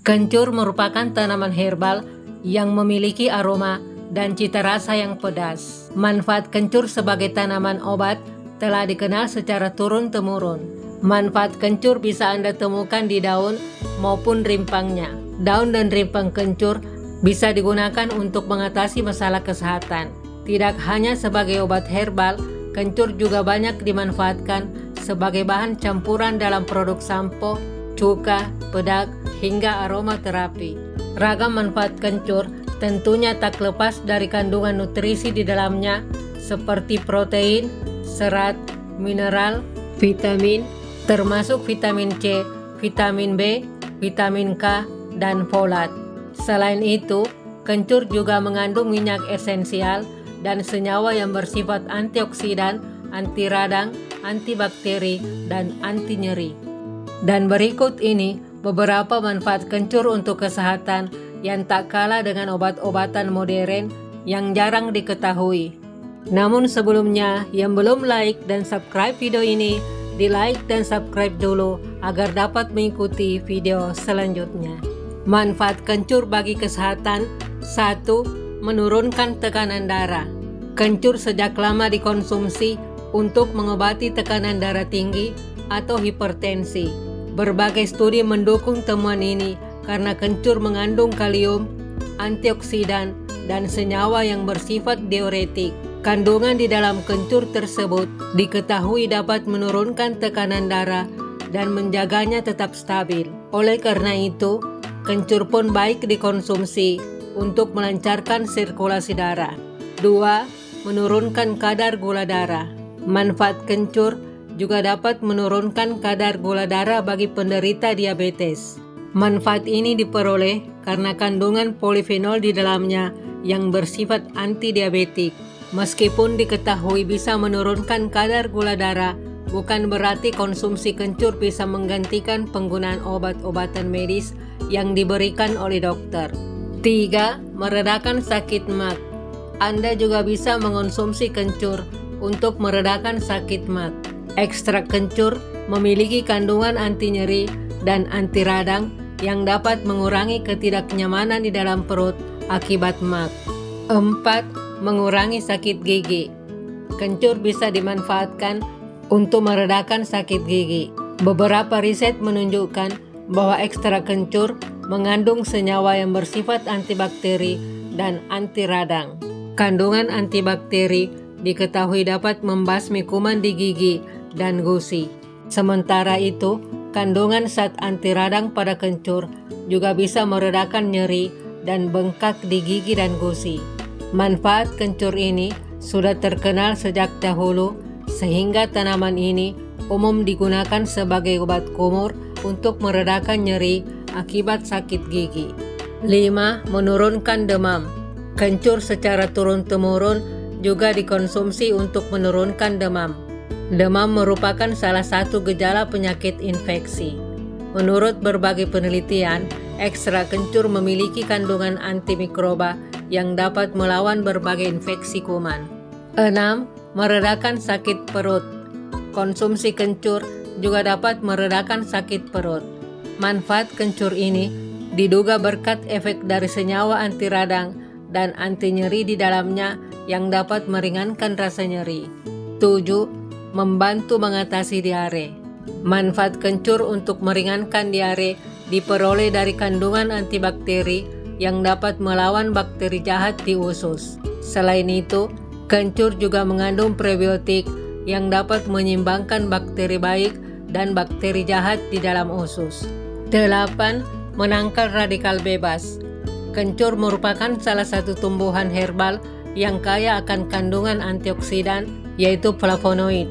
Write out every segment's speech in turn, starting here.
Kencur merupakan tanaman herbal yang memiliki aroma dan cita rasa yang pedas. Manfaat kencur sebagai tanaman obat telah dikenal secara turun-temurun. Manfaat kencur bisa Anda temukan di daun maupun rimpangnya. Daun dan rimpang kencur bisa digunakan untuk mengatasi masalah kesehatan. Tidak hanya sebagai obat herbal, kencur juga banyak dimanfaatkan sebagai bahan campuran dalam produk sampo, cuka, bedak, hingga aromaterapi. Ragam manfaat kencur tentunya tak lepas dari kandungan nutrisi di dalamnya seperti protein, serat, mineral, vitamin, termasuk vitamin C, vitamin B, vitamin K, dan folat. Selain itu, kencur juga mengandung minyak esensial dan senyawa yang bersifat antioksidan, anti radang, antibakteri, dan anti nyeri. Dan berikut ini beberapa manfaat kencur untuk kesehatan yang tak kalah dengan obat-obatan modern yang jarang diketahui. Namun sebelumnya, yang belum like dan subscribe video ini, di like dan subscribe dulu agar dapat mengikuti video selanjutnya. Manfaat kencur bagi kesehatan. 1. Menurunkan tekanan darah. Kencur sejak lama dikonsumsi untuk mengobati tekanan darah tinggi atau hipertensi. Berbagai studi mendukung temuan ini karena kencur mengandung kalium, antioksidan, dan senyawa yang bersifat diuretik. Kandungan di dalam kencur tersebut diketahui dapat menurunkan tekanan darah dan menjaganya tetap stabil. Oleh karena itu, kencur pun baik dikonsumsi untuk melancarkan sirkulasi darah. 2. Menurunkan kadar gula darah. Manfaat kencur juga dapat menurunkan kadar gula darah bagi penderita diabetes. Manfaat ini diperoleh karena kandungan polifenol di dalamnya yang bersifat antidiabetik. Meskipun diketahui bisa menurunkan kadar gula darah, bukan berarti konsumsi kencur bisa menggantikan penggunaan obat-obatan medis yang diberikan oleh dokter. 3. Meredakan sakit mah. Anda juga bisa mengonsumsi kencur untuk meredakan sakit mah. Ekstrak kencur memiliki kandungan anti nyeri dan anti radang yang dapat mengurangi ketidaknyamanan di dalam perut akibat mah. 4. Mengurangi sakit gigi. Kencur bisa dimanfaatkan untuk meredakan sakit gigi. Beberapa riset menunjukkan bahwa ekstrak kencur mengandung senyawa yang bersifat antibakteri dan anti radang. Kandungan antibakteri diketahui dapat membasmi kuman di gigi dan gusi. Sementara itu, kandungan zat anti radang pada kencur juga bisa meredakan nyeri dan bengkak di gigi dan gusi. Manfaat kencur ini sudah terkenal sejak dahulu, sehingga tanaman ini umum digunakan sebagai obat kumur untuk meredakan nyeri akibat sakit gigi. 5. Menurunkan demam. Kencur secara turun-temurun juga dikonsumsi untuk menurunkan demam. Demam merupakan salah satu gejala penyakit infeksi. Menurut berbagai penelitian, ekstrak kencur memiliki kandungan antimikroba yang dapat melawan berbagai infeksi kuman. 6. Meredakan sakit perut. Konsumsi kencur juga dapat meredakan sakit perut. Manfaat kencur ini diduga berkat efek dari senyawa anti radang dan anti nyeri di dalamnya yang dapat meringankan rasa nyeri. 7. Membantu mengatasi diare. Manfaat kencur untuk meringankan diare diperoleh dari kandungan antibakteri yang dapat melawan bakteri jahat di usus. Selain itu, kencur juga mengandung prebiotik yang dapat menyimbangkan bakteri baik dan bakteri jahat di dalam usus. 8. Menangkal radikal bebas. Kencur merupakan salah satu tumbuhan herbal yang kaya akan kandungan antioksidan, yaitu flavonoid.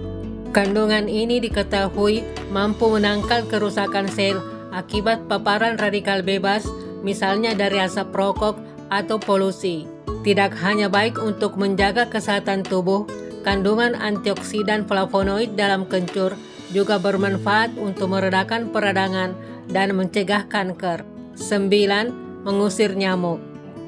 Kandungan ini diketahui mampu menangkal kerusakan sel akibat paparan radikal bebas, misalnya dari asap rokok atau polusi. Tidak hanya baik untuk menjaga kesehatan tubuh, kandungan antioksidan flavonoid dalam kencur juga bermanfaat untuk meredakan peradangan dan mencegah kanker. 9. Mengusir nyamuk.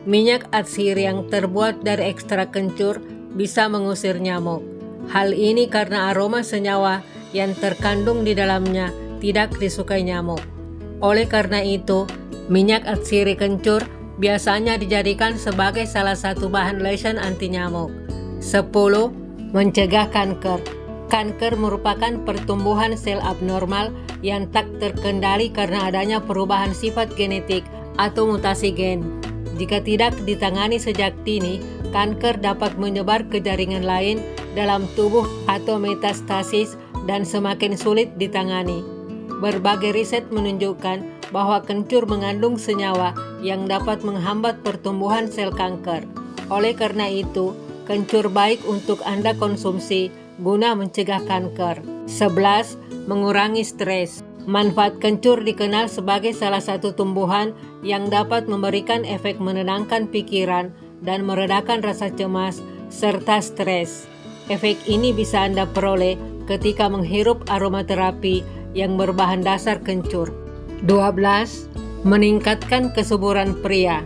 Minyak atsir yang terbuat dari ekstrak kencur bisa mengusir nyamuk. Hal ini karena aroma senyawa yang terkandung di dalamnya tidak disukai nyamuk. Oleh karena itu, Minyak atsiri kencur biasanya dijadikan sebagai salah satu bahan lotion anti nyamuk. 10. Mencegah kanker. Kanker merupakan pertumbuhan sel abnormal yang tak terkendali karena adanya perubahan sifat genetik atau mutasi gen. Jika tidak ditangani sejak dini, kanker dapat menyebar ke jaringan lain dalam tubuh atau metastasis dan semakin sulit ditangani. Berbagai riset menunjukkan bahwa kencur mengandung senyawa yang dapat menghambat pertumbuhan sel kanker. Oleh karena itu, kencur baik untuk Anda konsumsi guna mencegah kanker. 11. Mengurangi stres. Manfaat kencur dikenal sebagai salah satu tumbuhan yang dapat memberikan efek menenangkan pikiran dan meredakan rasa cemas serta stres. Efek ini bisa Anda peroleh ketika menghirup aromaterapi yang berbahan dasar kencur. 12. Meningkatkan kesuburan pria.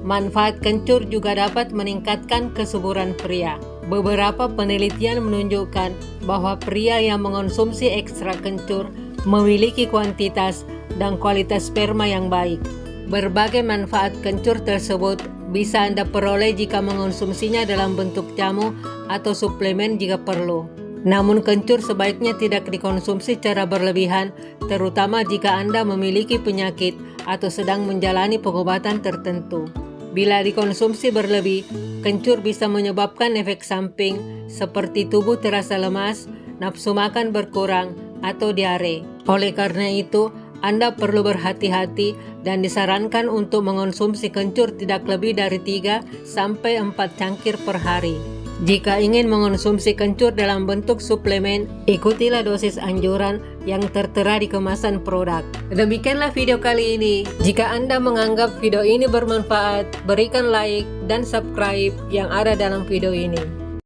Manfaat kencur juga dapat meningkatkan kesuburan pria. Beberapa penelitian menunjukkan bahwa pria yang mengonsumsi ekstrak kencur memiliki kuantitas dan kualitas sperma yang baik. Berbagai manfaat kencur tersebut bisa Anda peroleh jika mengonsumsinya dalam bentuk jamu atau suplemen jika perlu. Namun kencur sebaiknya tidak dikonsumsi secara berlebihan, terutama jika Anda memiliki penyakit atau sedang menjalani pengobatan tertentu. Bila dikonsumsi berlebih, kencur bisa menyebabkan efek samping seperti tubuh terasa lemas, nafsu makan berkurang, atau diare. Oleh karena itu, Anda perlu berhati-hati dan disarankan untuk mengonsumsi kencur tidak lebih dari 3-4 cangkir per hari. Jika ingin mengonsumsi kencur dalam bentuk suplemen, ikutilah dosis anjuran yang tertera di kemasan produk. Demikianlah video kali ini. Jika Anda menganggap video ini bermanfaat, berikan like dan subscribe yang ada dalam video ini.